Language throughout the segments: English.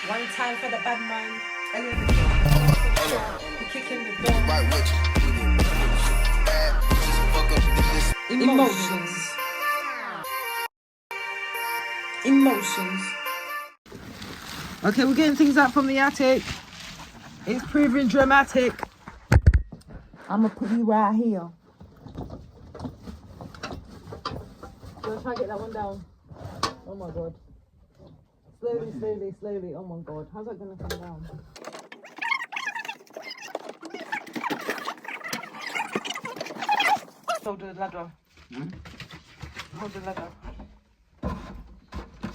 One time for the bad man. We're kicking the door. Emotions. Emotions. Okay, we're getting things out from the attic. It's proving dramatic. I'm gonna put you right here. Gonna try to get that one down. Oh my god. Slowly, slowly, slowly. Oh my god. How's that gonna come down? Hold the ladder. Hold the ladder.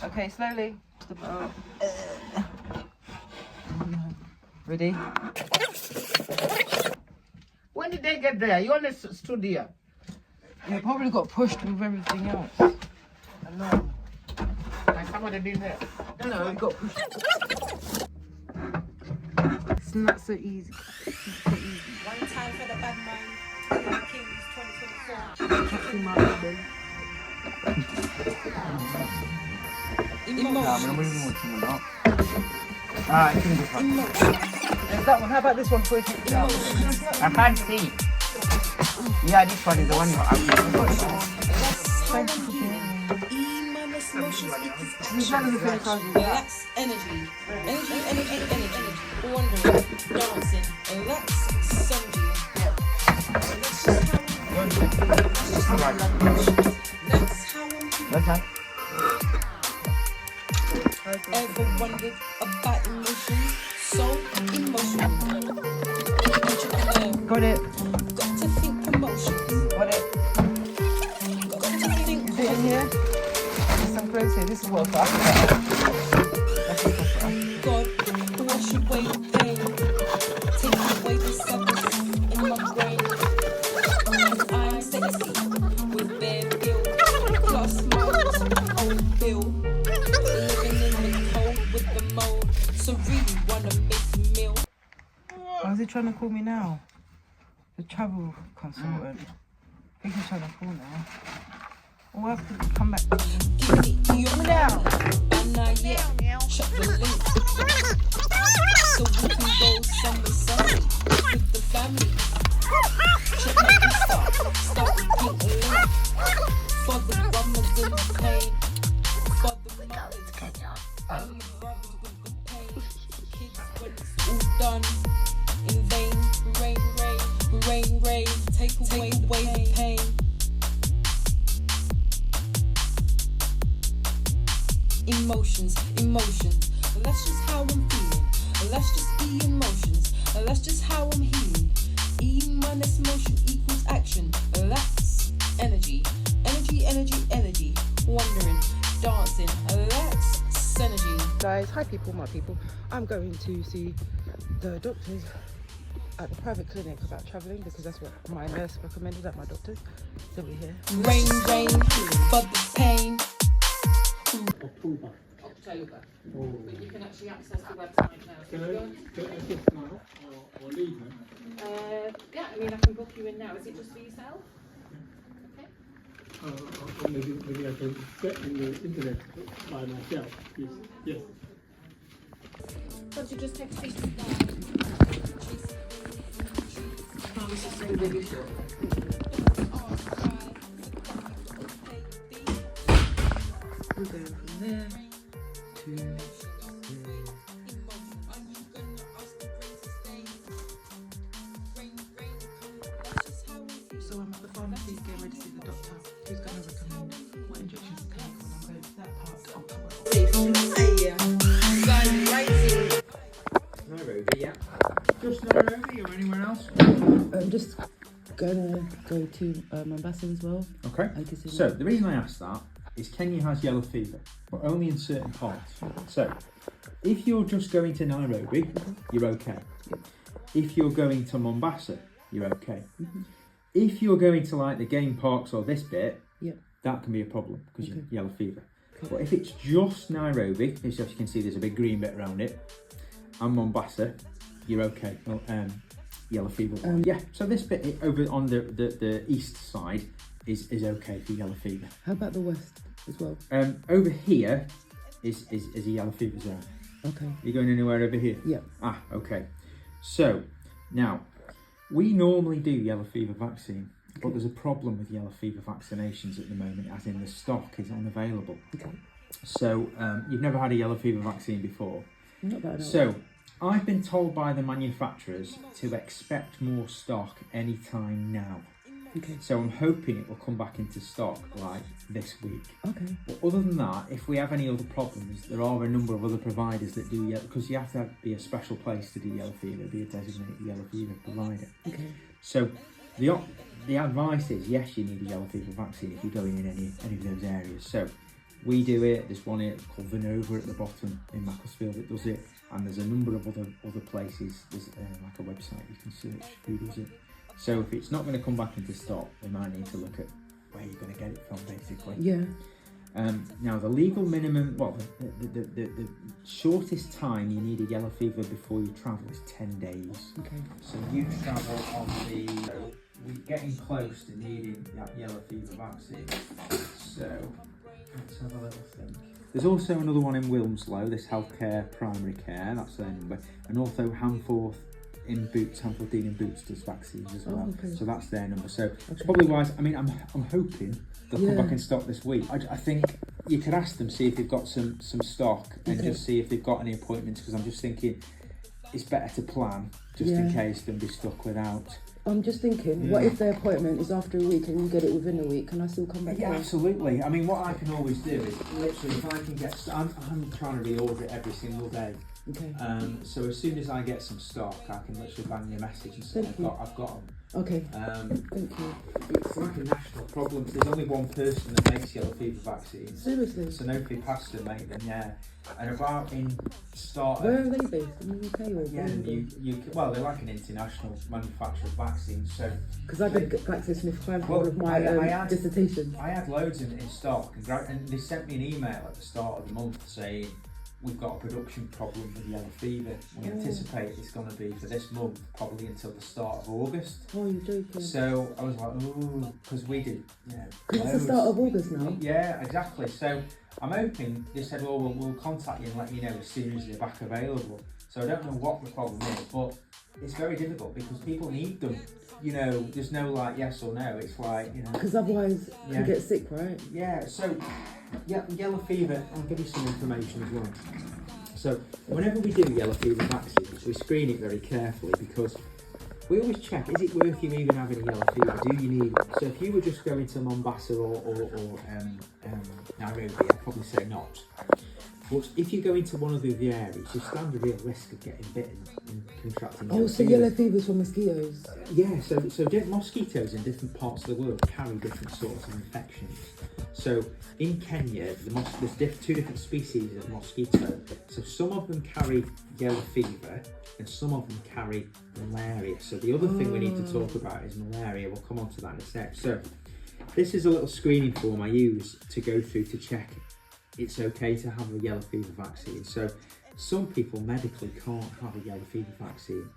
Okay, slowly. Ready? When did they get there? You only stood here. Yeah, probably got pushed with everything else. I know. And somebody been there. No, it got pushed. It's not so easy. It's not so easy. One time for the bad man. Kings 2024. Kicking my baby. Emotions. There's that one. How about this one for you? I can't see. Yeah, this one is the one you have. Relax, energy. Energy, energy, energy. Wondering, dancing. Relax, synergy. That's how I'm Ever wondered about emotions? So emotional. Got it. Got to think promotions. Got it. Got to think Is it in here? There's some clothes here. This is what for Africa. God, wash away the pain. Take away the sadness in my brain. And I'm sexy with bare bill. Plus my own bill. So really wanna make a meal. Why is he trying to call me now? The travel consultant. I think he's trying to call now. We'll have to come back. Give me your now. I'm not yet. Shut the link. So we can go somewhere with the family. Check my Insta. Start with pink link. For the Ramadan pain. For the mother. Done in vain, rain, rain, rain, rain, take away the pain. Emotions, emotions, that's just how I'm feeling. That's just emotions, that's just how I'm healing. E minus motion equals action. That's energy, energy, energy, energy. Wondering, dancing, that's synergy. Guys, hi people, my people. I'm going to see the doctors at the private clinic about travelling because that's what my nurse recommended at my doctor's. So we're here. Rain, rain, but the pain. October. But you can actually access the website now. So Can I just now or leave now? yeah, I mean I can book you in now. Is it just for yourself? Okay. Maybe I can get in the internet by myself. Yes. Yes. Don't you just take a seat? Oh, this is so really short. We'll go from there to there. So I'm at the pharmacy getting ready to see the doctor who's going to recommend what injections to take when I'm going to that part of the world. Nairobi, yeah. Just Nairobi or anywhere else? I'm just gonna go to Mombasa as well. Okay. So the reason I asked that is Kenya has yellow fever, but only in certain parts. So if you're just going to Nairobi, you're okay. If you're going to Mombasa, you're okay. If you're going to like the game parks or this bit, that can be a problem because you're yellow fever. But if it's just Nairobi, as you can see there's a big green bit around it, and Mombasa, you're okay. Well, yellow fever. Yeah, so this bit over on the east side is okay for yellow fever. How about the west as well? Over here is a yellow fever zone. Okay. You going anywhere over here? Yeah. Ah, okay. So, now, we normally do yellow fever vaccine, but there's a problem with yellow fever vaccinations at the moment, as in the stock is unavailable. Okay. So, you've never had a yellow fever vaccine before. Not bad. So, I've been told by the manufacturers to expect more stock anytime now. Okay. So I'm hoping it will come back into stock like this week. Okay. But other than that, if we have any other problems, there are a number of other providers that do yellow, because you have to be a special place to do yellow fever, be a designated yellow fever provider. Okay. So the advice is, yes, you need a yellow fever vaccine if you're going in any of those areas. So we do it. There's one here called Vinova at the bottom in Macclesfield that does it, and there's a number of other places. There's like a website you can search who does it. So if it's not going to come back into stock, we might need to look at where you're going to get it from, basically. Yeah. Now the legal minimum, well, the shortest time you need a yellow fever before you travel is 10 days. Okay. So you travel on we're getting close to needing that yellow fever vaccine. So let's have a little think. There's also another one in Wilmslow, this Healthcare Primary Care, that's their number, and also Hamforth in Boots, Hamforth in Boots does vaccines as well. Okay. So that's their number. So it's probably wise. I mean, I'm hoping they'll come back in stock this week. I think you could ask them, see if they've got some stock, and just see if they've got any appointments, because I'm just thinking it's better to plan just in case than be stuck without. I'm just thinking, what if their appointment is after a week and you get it within a week? Can I still come back? Yeah, absolutely. I mean, what I can always do is literally, if I can get, I'm trying to reorder it every single day. Okay. So as soon as I get some stock, I can literally bang you a message and say I've got them. Okay. Thank you. It's like a national problem. There's only one person that makes yellow fever vaccines. Seriously? So nobody has to make them, yeah. And about in start. Where are they based? In the UK or? Yeah, in the UK. Well, they're like an international manufacturer of vaccines. So. Because I did GlaxoSmithKline for Well, one of my dissertations. I had loads in stock, and they sent me an email at the start of the month saying, we've got a production problem with yellow fever. We anticipate it's going to be for this month, probably until the start of August. Oh, you're joking. So I was like, oh, because we did, Because it's the start of August now. Yeah, exactly. So I'm hoping, they said, well, we'll contact you and let you know as soon as they're back available. So I don't know what the problem is, but it's very difficult because people need them. There's no like yes or no. It's like, Because otherwise you get sick, right? Yeah, so yellow fever, I'll give you some information as well. So whenever we do yellow fever vaccines, we screen it very carefully because we always check, is it worth you even having a yellow fever? Do you need it? So if you were just going to Mombasa or Nairobi, I'd probably say not. But if you go into one of the other areas, you stand a real risk of getting bitten and contracting yellow fever. Yellow fever's for mosquitoes? Yeah, so different mosquitoes in different parts of the world carry different sorts of infections. So in Kenya, there's two different species of mosquito. So some of them carry yellow fever and some of them carry malaria. So the other thing we need to talk about is malaria. We'll come on to that in a sec. So this is a little screening form I use to go through to check it's okay to have a yellow fever vaccine. So some people medically can't have a yellow fever vaccine.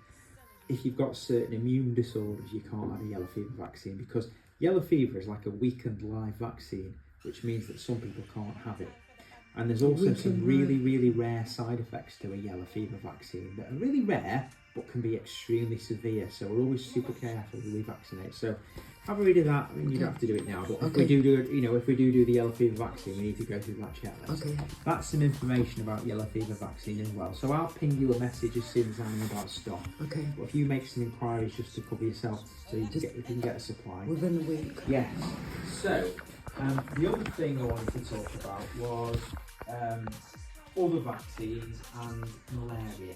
If you've got certain immune disorders, you can't have a yellow fever vaccine because yellow fever is like a weakened live vaccine, which means that some people can't have it. And there's also some really, really rare side effects to a yellow fever vaccine that are really rare, but can be extremely severe. So we're always super careful when we vaccinate. So have a read of that. I mean, you don't have to do it now, but if we do the yellow fever vaccine, we need to go through that checklist. Okay. That's some information about yellow fever vaccine as well. So I'll ping you a message as soon as I know about stock. Okay. But if you make some inquiries just to cover yourself, so you can get a supply within a week. Yes. So the other thing I wanted to talk about was other vaccines and malaria.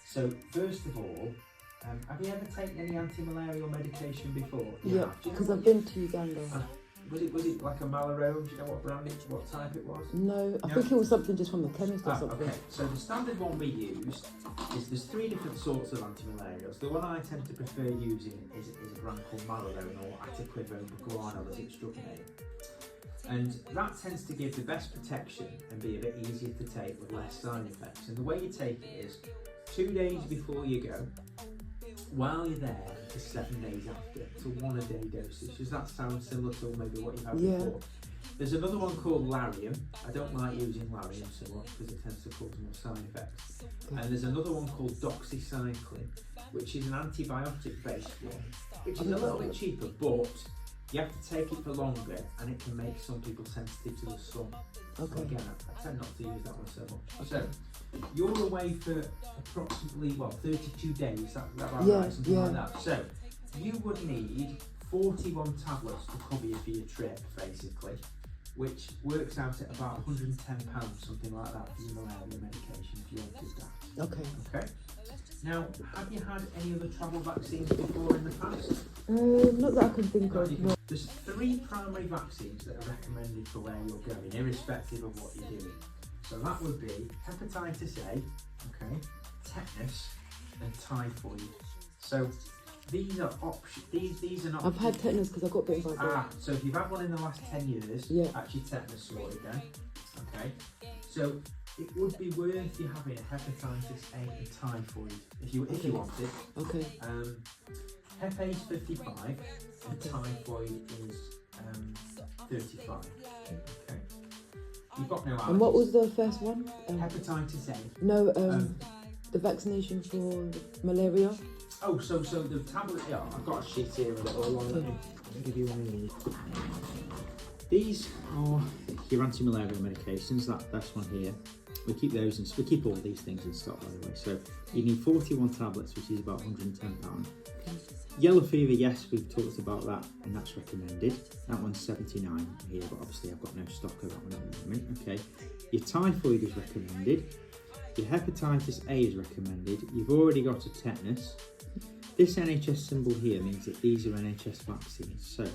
So first of all, have you ever taken any anti-malarial medication before? Yeah, because I've been to Uganda. Was it like a Malarone? Do you know what type it was? No, I think it was something just from the chemist or something. Okay, so the standard one we used is there's three different sorts of anti-malarials. The one I tend to prefer using is a brand called Malarone or Ataquivone Bucurano as its drug name. And that tends to give the best protection and be a bit easier to take with less side effects. And the way you take it is 2 days before you go, while you're there for 7 days after, to 1 a day dosage. Does that sound similar to maybe what you had before? There's another one called Lariam. I don't like using Lariam so much because it tends to cause more side effects. And there's another one called doxycycline, which is an antibiotic-based one, which is a little bit cheaper, but you have to take it for longer, and it can make some people sensitive to the sun. Okay. So again, I tend not to use that one so much. So you're away for approximately 32 days. Is that right? Something like that. So you would need 41 tablets to cover you for your trip, basically, which works out at about £110, something like that, for your malaria medication if you wanted that. Okay. Okay. Now, have you had any other travel vaccines before in the past? Not that I can think of. No. There's 3 primary vaccines that are recommended for where you're going, irrespective of what you're doing. So that would be hepatitis A, okay, tetanus, and typhoid. So these are options. These are not. I've had tetanus because I got bitten by a dog. So if you've had one in the last 10 years, actually tetanus sorted then. Okay. So it would be worth you having a hepatitis A and typhoid if you wanted. Okay. Hep A is 55 and typhoid is 35. Okay. You've got no allergies. And what was the first one? Hepatitis A. No, the vaccination for malaria. Oh, so the tablet. Yeah, I've got a sheet here with it all on. Let me give you one of these. These are your anti-malaria medications. That's one here. We keep those, and we keep all these things in stock, by the way. So you need 41 tablets, which is about £110. Yellow fever, yes, we've talked about that, and that's recommended. That one's 79 here, but obviously I've got no stock of that one at the moment. Okay, your typhoid is recommended. Your hepatitis A is recommended. You've already got a tetanus. This NHS symbol here means that these are NHS vaccines. So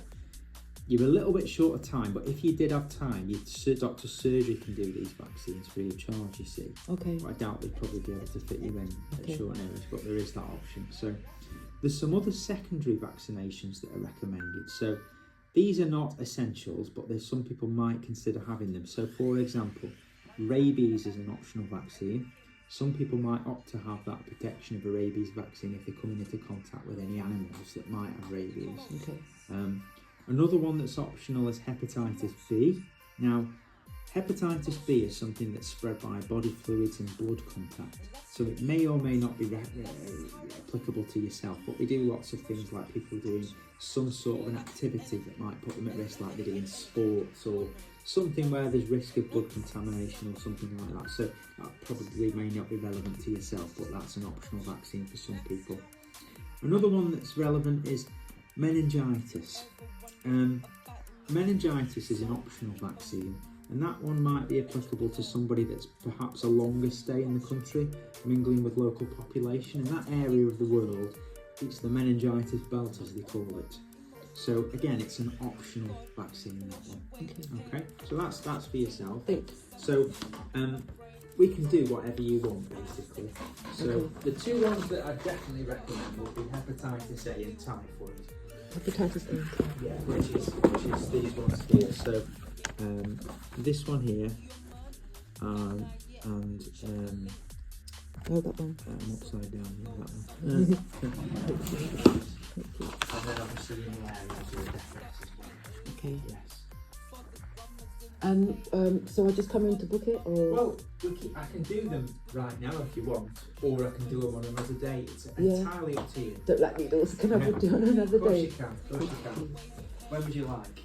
you're a little bit short of time, but if you did have time, your doctor's surgery can do these vaccines free of charge, you see. Okay. But I doubt they'd probably be able to fit you in at short notice, but there is that option. So there's some other secondary vaccinations that are recommended. So these are not essentials, but there's some people might consider having them. So for example, rabies is an optional vaccine. Some people might opt to have that protection of a rabies vaccine if they're coming into contact with any animals that might have rabies. Okay. Another one that's optional is hepatitis B. Now, hepatitis B is something that's spread by body fluids and blood contact. So it may or may not be applicable to yourself, but we do lots of things like people doing some sort of an activity that might put them at risk, like they're doing sports or something where there's risk of blood contamination or something like that. So that probably may not be relevant to yourself, but that's an optional vaccine for some people. Another one that's relevant is meningitis. Meningitis is an optional vaccine, and that one might be applicable to somebody that's perhaps a longer stay in the country, mingling with local population. In that area of the world, it's the meningitis belt, as they call it. So again, it's an optional vaccine, that one. Okay. So that's for yourself. So we can do whatever you want, basically. So the 2 ones that I definitely recommend would be hepatitis A and typhoid. Hepatitis A. Yeah, which is these ones here. So this one here, and that one. upside down here, that one. And then obviously in the areas are definite as well. Okay. Yes. And so I just come in to book it, or? Well, I can do them right now if you want, or I can do them on another day. It's entirely up to you. Don't like needles. Can I book it on another day? Of course you can. When would you like?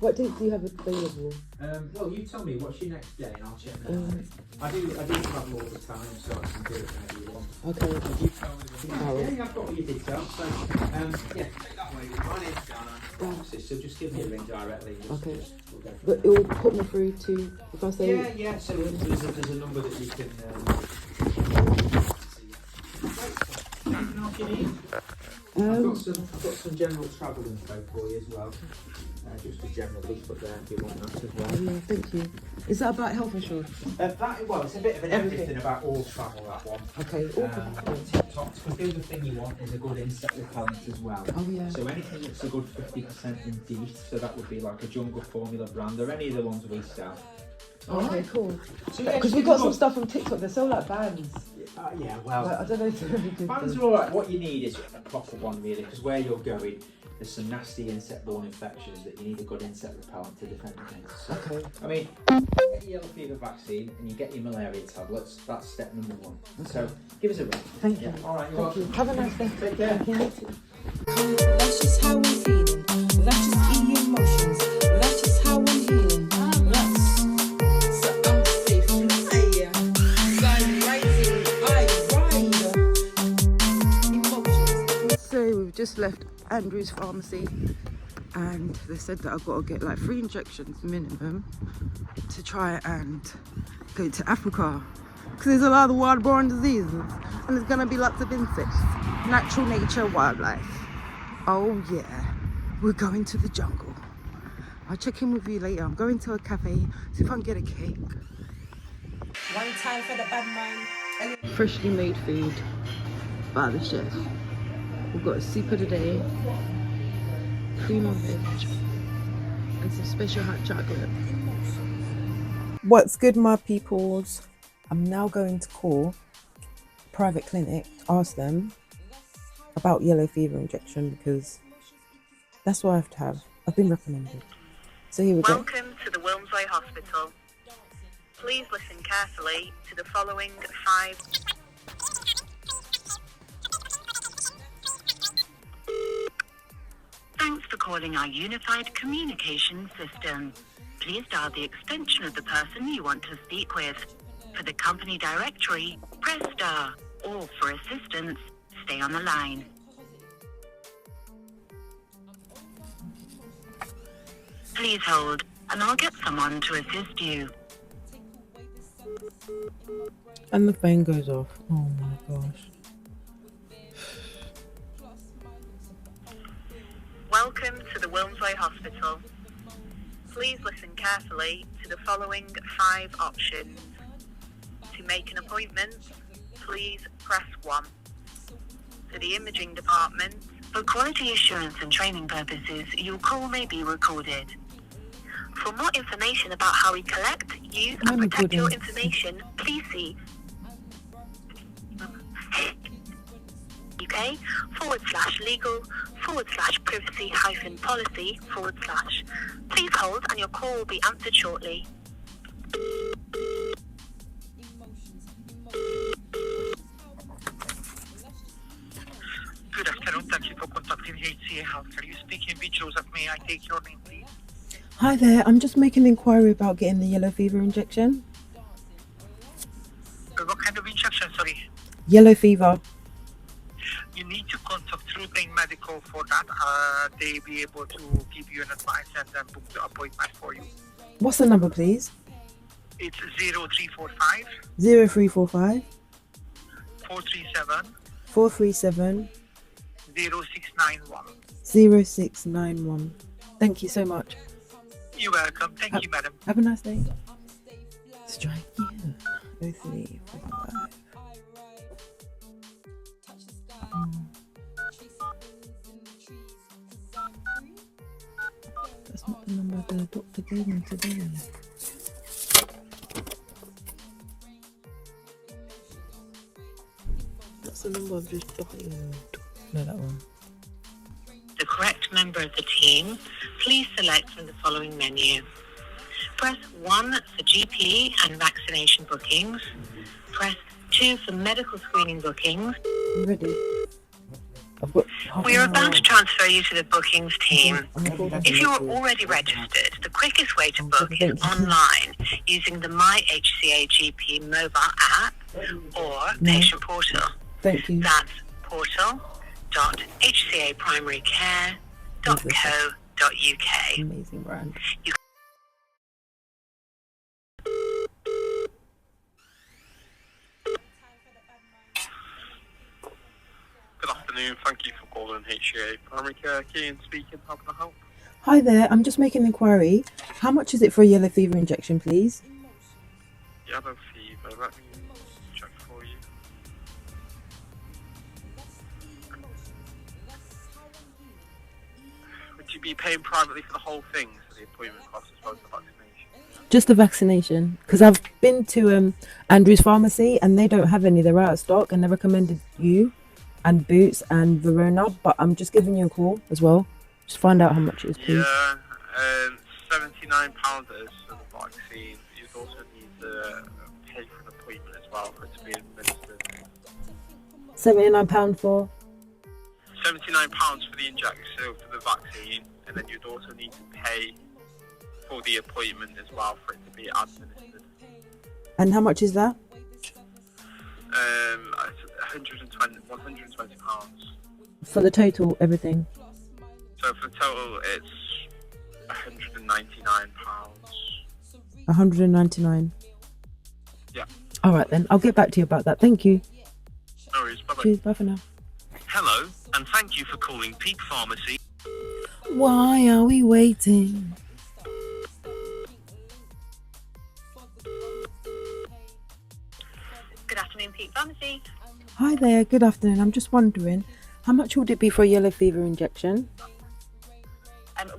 What date do you have available? Well, you tell me what's your next day, and I'll check that. I do travel all the time, so I can do it whenever you want. Okay. You tell me I've got all your details. So, take that way. My name's Dan. So just give me a ring directly. Okay. We'll go from But there. it will put me through to, if I say... Yeah. So there's a number that you can. Anything else you need? I've got some general travel info for you as well. Just a general leaf up there if you want that as well. Oh, yeah, thank you. Is that about health insurance? It's a bit of an everything about all travel, that one. Okay. TikToks, because the other thing you want is a good insect repellent as well. Oh, yeah. So anything that's a good 50% in DEET, so that would be like a Jungle Formula brand or any of the ones we sell. Okay, cool. So because we got some stuff from TikTok, they sell like bands. Yeah, well, I don't know if they're really good. Bands are alright. What you need is a proper one, really, because where you're going, there's some nasty insect-borne infections that you need a good insect repellent to defend against. So, Okay. I mean, you get your yellow fever vaccine and you get your malaria tablets. That's step number 1. So give us a ring. Thank you. All right, you're Thank you. welcome. Have a nice day. Take care. Thank you. That's just how I'm feeling. That's just emotions. That's just how I'm healing. That's so I'm safe. I'm rising. I ride. Emotions. So we've just left Andrew's pharmacy and they said that I've got to get like 3 injections minimum to try and go to Africa because there's a lot of waterborne diseases and there's going to be lots of insects, natural nature, wildlife. Oh yeah, we're going to the jungle. I'll check in with you later. I'm going to a cafe, see if I can get a cake. One time for the bad mind. Freshly made food by the chef. We've got a soup of the day, cream of veg, and some special hot chocolate. What's good, my peoples? I'm now going to call a private clinic to ask them about yellow fever injection because that's what I have to have. I've been recommended. So here we go. Welcome to the Wilmslow Hospital. Please listen carefully to the following 5. Thanks for calling our unified communication system. Please dial the extension of the person you want to speak with. For the company directory, press star, or for assistance, stay on the line. Please hold, and I'll get someone to assist you. And the phone goes off. Oh my gosh. Welcome to the Wilmslow Hospital. Please listen carefully to the following 5 options. To make an appointment, please press 1. To the imaging department, for quality assurance and training purposes, your call may be recorded. For more information about how we collect, use and protect your information, please see UK/legal/privacy-policy/. Please hold and your call will be answered shortly. Good afternoon. Thank you for contacting HCA Healthcare. You speaking with Joseph. May I take your name, please? Hi there, I'm just making an inquiry about getting the yellow fever injection. What kind of injection? Sorry. Yellow fever. You need to contact through Brain Medical for that. They be able to give you an advice and then book the appointment for you. What's the number, please? It's 0345 0345 437 437 0691. 0691. Thank you so much. You're welcome. Thank you, madam. Have a nice day. Strike you. 0345. That's not the number the doctor gave me today. That's the number I've just dialed. No, that one. The correct member of the team, please select from the following menu. Press 1 for GP and vaccination bookings. Press 2 for medical screening bookings. You ready? I've got We are about to transfer you to the bookings team. If you are already registered, the quickest way to book is online using the My HCA GP mobile app or patient portal. Thank you. That's portal.hcaprimarycare.co.uk. Amazing brand. Good afternoon. Thank you for calling HCA Primary Care. Kean speaking. How can I help? Hi there, I'm just making an inquiry. How much is it for a yellow fever injection, please? Yellow fever. Let me check for you. Would you be paying privately for the whole thing, for the appointment cost as well as the vaccination? Just the vaccination, because I've been to Andrew's pharmacy and they don't have any. They're out of stock, and they recommended you and Boots and Verona, but I'm just giving you a call as well Just find out how much it is, please. Yeah, £79 is for the vaccine. You'd also need to pay for an appointment as well for it to be administered. £79 for? £79 for the injection, so for the vaccine, and then you'd also need to pay for the appointment as well for it to be administered. And how much is that? £120. For the total, everything? So for the total, it's £199. 199. Yeah. All right then, I'll get back to you about that. Thank you. No worries. Bye bye. Cheers. Bye for now. Hello, and thank you for calling Peak Pharmacy. Why are we waiting? Good afternoon, Peak Pharmacy. Hi there. Good afternoon. I'm just wondering, how much would it be for a yellow fever injection?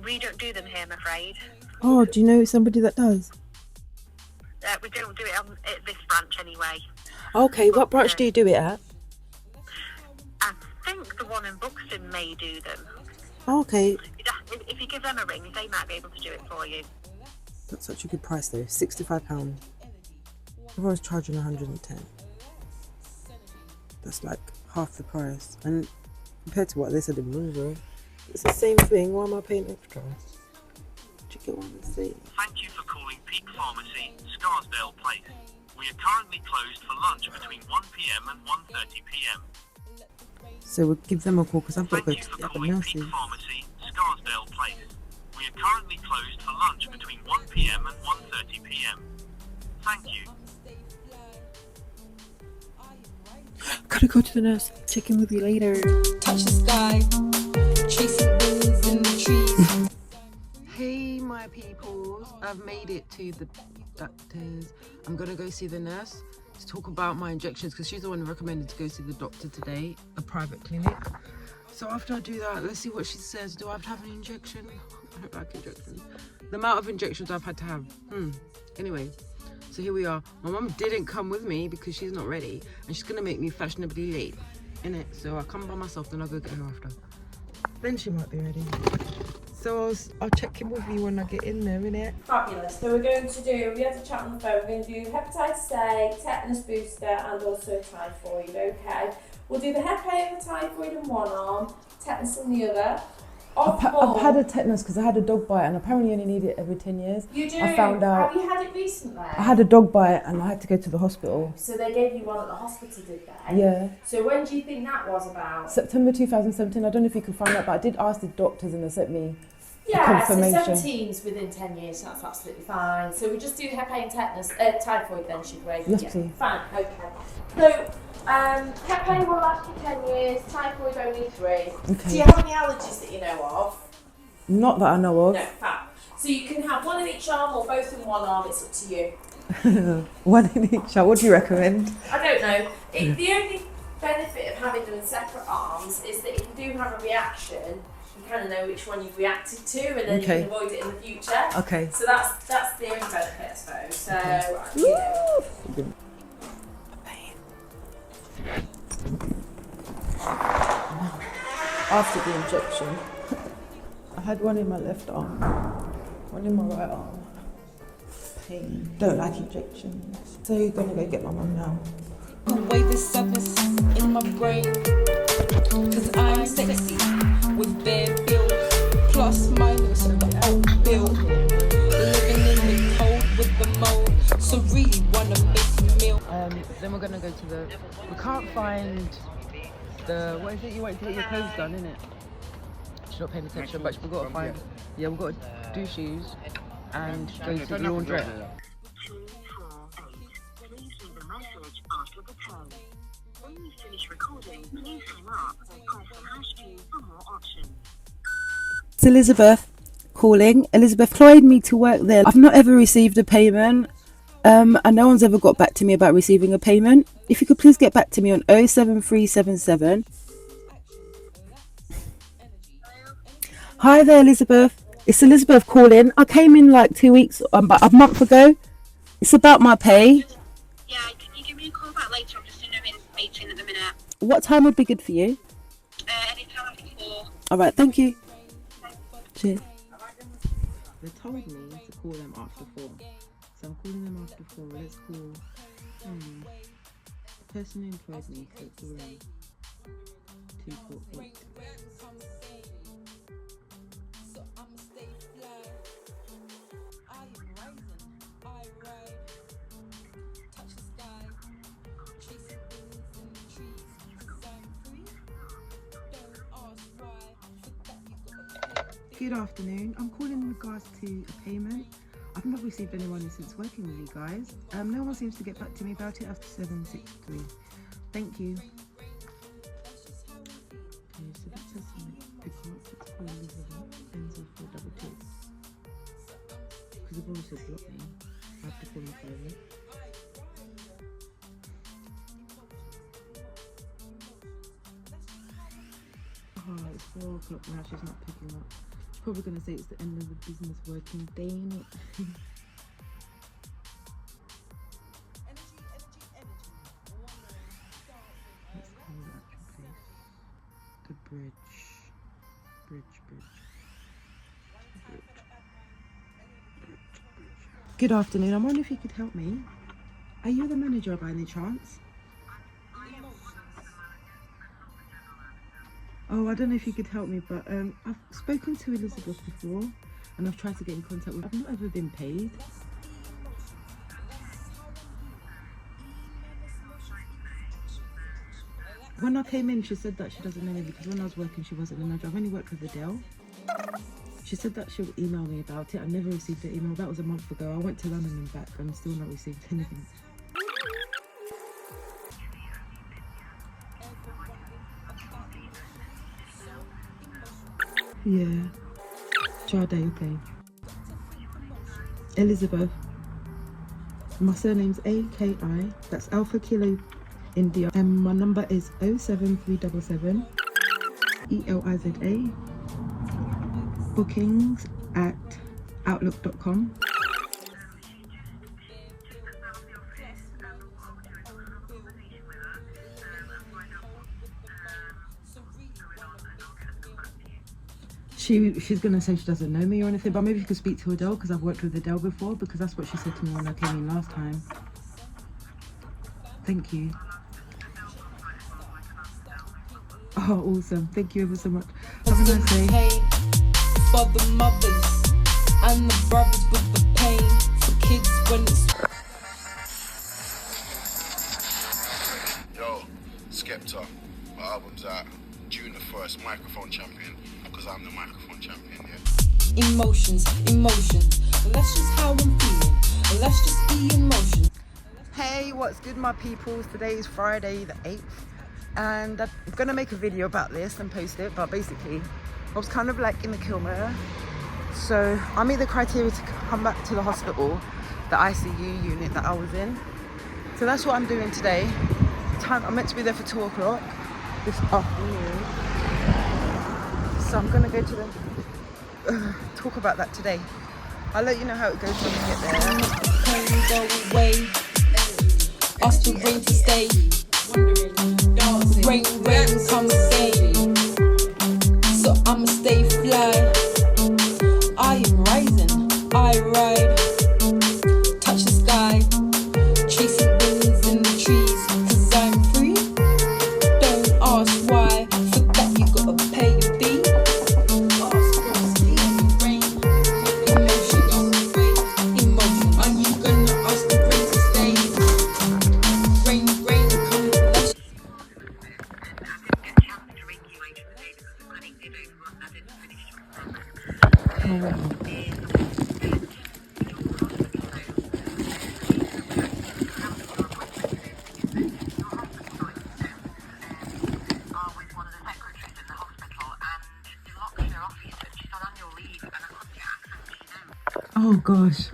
We don't do them here, I'm afraid. Oh, do you know somebody that does? We don't do it at this branch anyway. Okay, what branch do you do it at? I think the one in Buxton may do them. Okay. If you give them a ring, they might be able to do it for you. That's such a good price though, £65. Everyone's charging 110. That's like half the price. And compared to what they said in Wilmslow, it's the same thing. Why am I paying extra? Do you get what I'm saying? Thank you for calling Peak Pharmacy, Scarsdale Place. We are currently closed for lunch between 1 p.m. and 1:30 p.m. So we'll give them a call because I've got to Thank go you to for the other calling Peak nurses. Pharmacy, Scarsdale Place. We are currently closed for lunch between 1 p.m. and 1:30 p.m. Thank you. Gotta go to the nurse. Check in with you later. Touch the sky, chasing wings in the trees. Hey my peoples, I've made it to the doctors. I'm gonna go see the nurse to talk about my injections because she's the one who recommended to go see the doctor today, a private clinic. So after I do that, let's see what she says. Do I have to have an injection? I don't like injections. The amount of injections I've had to have. Anyway, so here we are. My mum didn't come with me because she's not ready and she's gonna make me fashionably late, innit? So I'll come by myself, then I'll go get her after. Then she might be ready. So I'll check in with you when I get in there, innit? Fabulous. So we had a chat on the phone, we're going to do hepatitis A, tetanus booster and also typhoid, okay? We'll do the Hep A and the typhoid in one arm, tetanus in the other. I've had a tetanus because I had a dog bite and apparently you only need it every 10 years. You do? I found out. Have you had it recently? I had a dog bite and I had to go to the hospital. So they gave you one at the hospital, did they? Yeah. So when do you think that was about? September 2017. I don't know if you can find out, but I did ask the doctors and they sent me Yeah, so confirmation. 17's within 10 years, so that's absolutely fine. So we just do Hep A and tetanus, typhoid then, should we? Yes, yeah, please. Fine, okay. So, Hep A will last you 10 years, typhoid only 3. Okay. Do you have any allergies that you know of? Not that I know of. No, fab. So you can have one in each arm or both in one arm, it's up to you. One in each arm. What do you recommend? I don't know. The only benefit of having them in separate arms is that if you do have a reaction, you kind of know which one you've reacted to and then Okay. you can avoid it in the future. Okay. So that's the only benefit, I suppose. So, you know. After the injection, I had one in my left arm, one in my right arm. Pain. Don't like injections. So you're gonna go get my mum now. Away the sadness in my brain. Cause I'm sexy with bare bills. Plus minus the old bill. Living in the cold with the mold. So really wanna make a meal. Then we're gonna go to the. We can't find the. What is it? You want to get your clothes done, innit? She's not paying attention, but we've got to find. Yeah, we've got to do shoes and go to the laundrette. Please leave a message after the tone. When you finish recording, please hang up or press the hash key for more options. It's Elizabeth calling. Elizabeth employed me to work there. I've not ever received a payment. And no one's ever got back to me about receiving a payment. If you could please get back to me on 07377. Hi there, Elizabeth. It's Elizabeth calling. I came in like 2 weeks, about a month ago. It's about my pay. Yeah, can you give me a call back later? I'm just in a meeting at the minute. What time would be good for you? Anytime after 4. All right, thank you. Thanks. Cheers. They told me to call them after 4. So I'm calling them after 4. Let's call the person who employed me, so call them 248. Good afternoon. I'm calling in regards to a payment. I've not received any money since working with you guys. No one seems to get back to me about it after 763. Thank you. Okay, so that says because it's called Elizabeth, ends in 422. Because they've also blocked me. I have to call them private. Oh, it's 4 o'clock now, she's not picking up. Probably gonna say it's the end of the business working day, innit? Let's call the actual place. The bridge. Good afternoon. I'm wondering if you could help me. Are you the manager by any chance? Oh, I don't know if you could help me, but I've spoken to Elizabeth before and I've tried to get in contact with her. I've not ever been paid. When I came in, she said that she doesn't know me because when I was working, she wasn't the manager. I've only worked with Adele. She said that she'll email me about it. I never received the email. That was a month ago. I went to London and back and still not received anything. Yeah. Jade, okay. Elizabeth. My surname's AKI. That's Alpha Kilo India. And my number is 07377 ELIZA. Bookings at outlook.com. She's gonna say she doesn't know me or anything, but maybe you could speak to Adele because I've worked with Adele before, because that's what she said to me when I came in last time. Thank you. Oh, awesome. Thank you ever so much. Have a nice day. For the mothers and the brothers with the pain, for kids when it's Yo, Skepta, my album's out June the 1st, microphone champion, because I'm the microphone champion, yeah. emotions. That's just how I'm feeling. Let's just be emotions. Hey, what's good, my peoples? Today is Friday the 8th and I'm gonna make a video about this and post it, but basically I was kind of like in the Coma, so I meet the criteria to come back to the hospital, the ICU unit that I was in. So that's what I'm doing today. I'm meant to be there for 2 o'clock this afternoon, so I'm gonna go to the talk about that today. I'll let you know how it goes when we get there. Can go away? Ask the rain to stay. Rain, come stay. So I'ma stay fly. I am rising, I ride. Touch the sky, chasing wings in the trees. 'Cause I'm free. Don't ask why. For that you gotta pay your fee. Ask first, rain. Emotions. Are you gonna ask the rain to stay? Rain, come let's Oh gosh.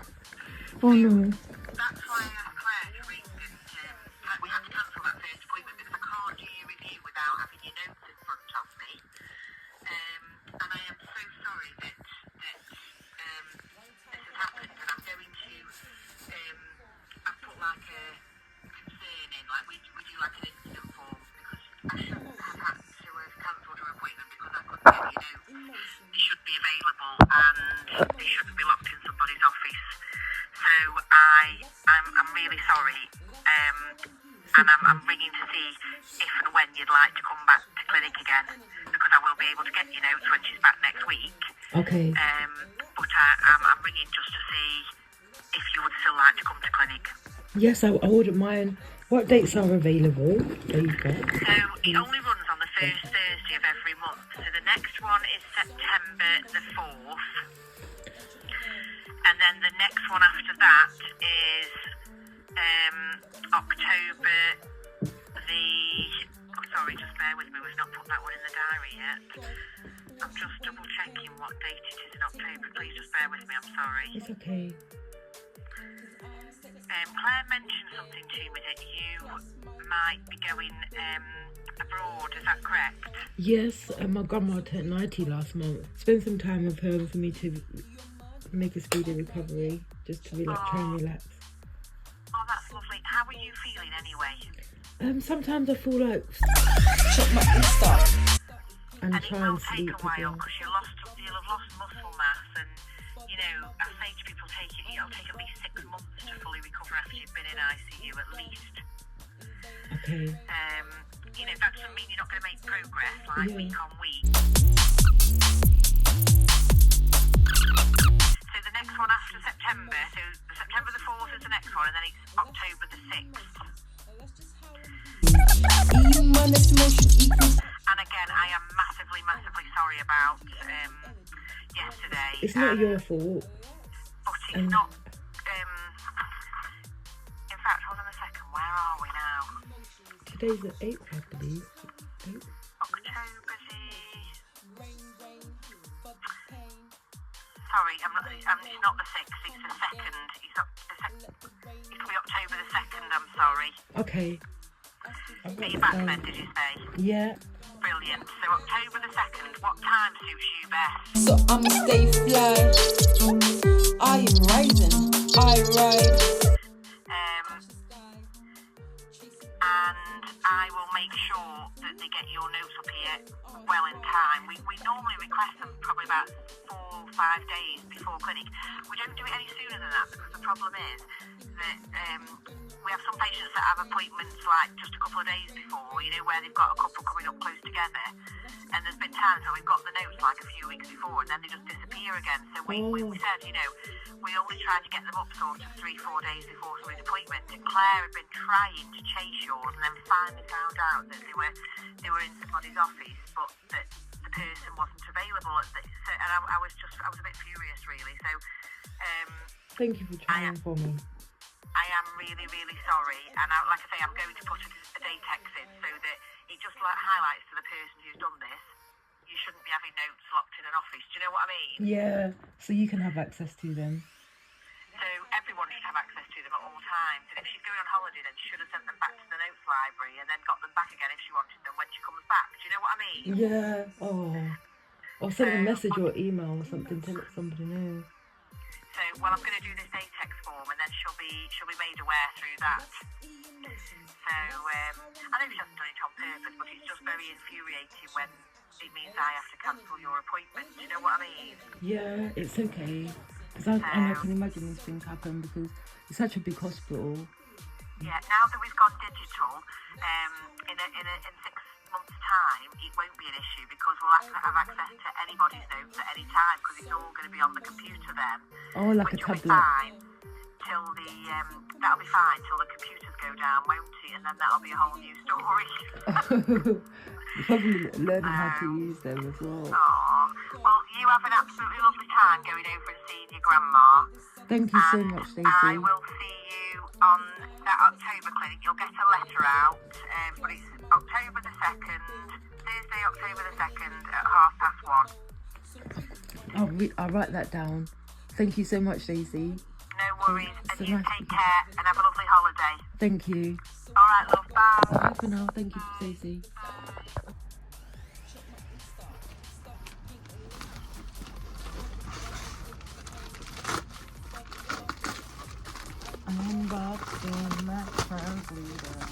Oh no. That's why Claire to ring and we had to cancel that first appointment because I can't do your review without having your notes in front of me. And I am so sorry that this has happened, and I'm going to I've put like a concern in, like we do like an incident form, because I shouldn't have had to have cancelled your appointment because I couldn't get your notes. They should be be available and they shouldn't be locked in somebody's office. So I'm really sorry. And I'm ringing to see if and when you'd like to come back to clinic again, because I will be able to get your notes when she's back next week. Okay. But I'm ringing just to see if you would still like to come to clinic. Yes, I wouldn't mind. What dates are available? There you go. So it only runs on the first Thursday of every month. So the next one is September the 4th. And then the next one after that is October the... Oh, sorry, just bear with me. We've not put that one in the diary yet. I'm just double checking what date it is in October. Please just bear with me. I'm sorry. It's okay. Claire mentioned something to me that you might be going abroad. Is that correct? Yes, my grandma turned 90 last month. Spend some time with her for me to make a speedy recovery, just to relax, try and relax. Oh, that's lovely. How are you feeling anyway? Sometimes I feel like Check my Insta. and And it try will and take sleep a while again. because you'll have lost muscle mass, and you know, I say to people, it'll take at least 6 months to fully recover after you've been in ICU at least. Okay. You know, that doesn't mean you're not going to make progress like week on week. So the next one after September, so September the 4th is the next one, and then it's October the 6th. And again, I am massively sorry about yesterday. It's not your fault. But it's not. In fact, hold on a second. Where are we now? Today's the 8th, I believe. 8th? October the. Sorry, it's not the 6th. It's the 2nd. It'll be October the 2nd. I'm sorry. Okay. Are you back then? Did you say? Yeah. Brilliant. So October the 2nd. What time suits you best? So I'ma stay fly. I am rising. I ride. And I will make sure that they get your notes up here well in time. We normally request them probably about 4 or 5 days before clinic. We don't do it any sooner than that because the problem is that we have some patients that have appointments like just a couple of days before, you know, where they've got a couple coming up close together. And there's been times where we've got the notes like a few weeks before and then they just disappear again. So we said, you know, we only try to get them up sort of 3-4 days before somebody's appointment. And Claire had been trying to chase yours and then finally found out that they were in somebody's office, but that the person wasn't available. And I was a bit furious really. So Thank you for trying for me. I am really sorry, and like I say, I'm going to put a day text in so that it just highlights to the person who's done this, you shouldn't be having notes locked in an office. Do you know what I mean? Yeah, so you can have access to them. So everyone should have access to them at all times, and if she's going on holiday, then she should have sent them back to the notes library and then got them back again if she wanted them when she comes back. Do you know what I mean? Yeah. Oh. Or send a message or email or something to let somebody know. So, well, I'm going to do this day text form, and then she'll be made aware through that. So, I know she hasn't done it on purpose, but it's just very infuriating when it means I have to cancel your appointment. Do you know what I mean? Yeah, it's okay. Because I can imagine these things happen because it's such a big hospital. Yeah, now that we've gone digital, in 6 months' time, it won't be an issue because we'll have access to anybody's notes at any time because it's all going to be on the computer then. Oh, like which a will tablet. be fine till that'll be fine till the computers go down, won't it? And then that'll be a whole new story. You're probably learning how to use them as well. Aww. Well, you have an absolutely lovely time going over and seeing your grandma. Thank you so much, Stacey. I will see you on that October clinic. You'll get a letter out, but it's October the 2nd, Thursday, October the 2nd at 1:30. I'll write that down. Thank you so much, Stacey. No worries, and So you nice take care and have a lovely holiday. Thank you. All right, love, bye. Bye for now. Thank you, Stacey. Unboxing my translator.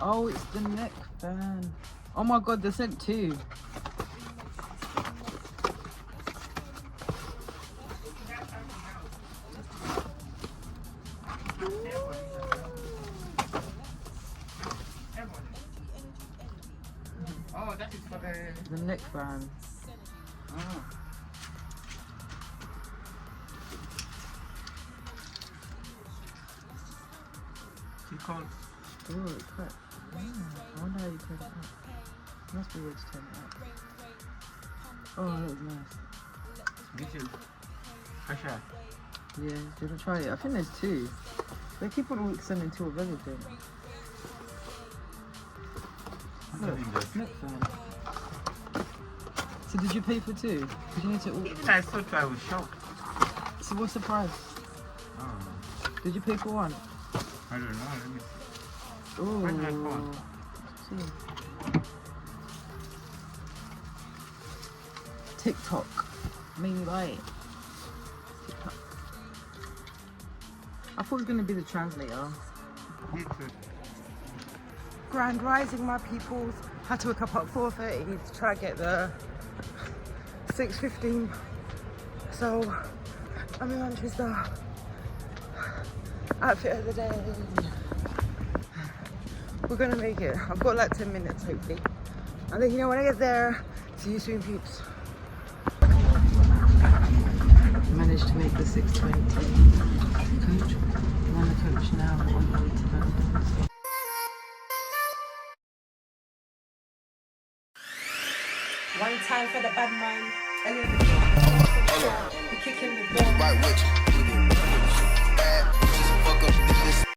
Oh, it's the neckband. Oh my god, they sent two. Oh, that is for The neckband. Oh. You can't. Oh, it's quite. I wonder how you turn it up. Must be weird to turn it up. Oh, that was nice. This is Cheshire. Yeah, do you want to try it? I think there's two. They keep on sending two of everything. Look, neckband. So did you pay for two? Did you need to order? Even I thought I was shocked. So what's the price? Oh, Did you pay for one? I don't know. Let me see. Oh. Where's my phone? See. TikTok. Maybe like TikTok. I thought it was gonna be the translator. Me too. Grand rising, my peoples. Had to wake up at 4:30 to try to get the 6:15. So I'm in Manchester. Outfit of the day. We're gonna make it. I've got like 10 minutes hopefully. I'll let you know when I get there. See you soon, peeps. Managed to make the 6:20 coach. I'm on the coach now on the way to London. One time for the bad mind. We're kicking the door. Right with you. Bad bitches, fuck up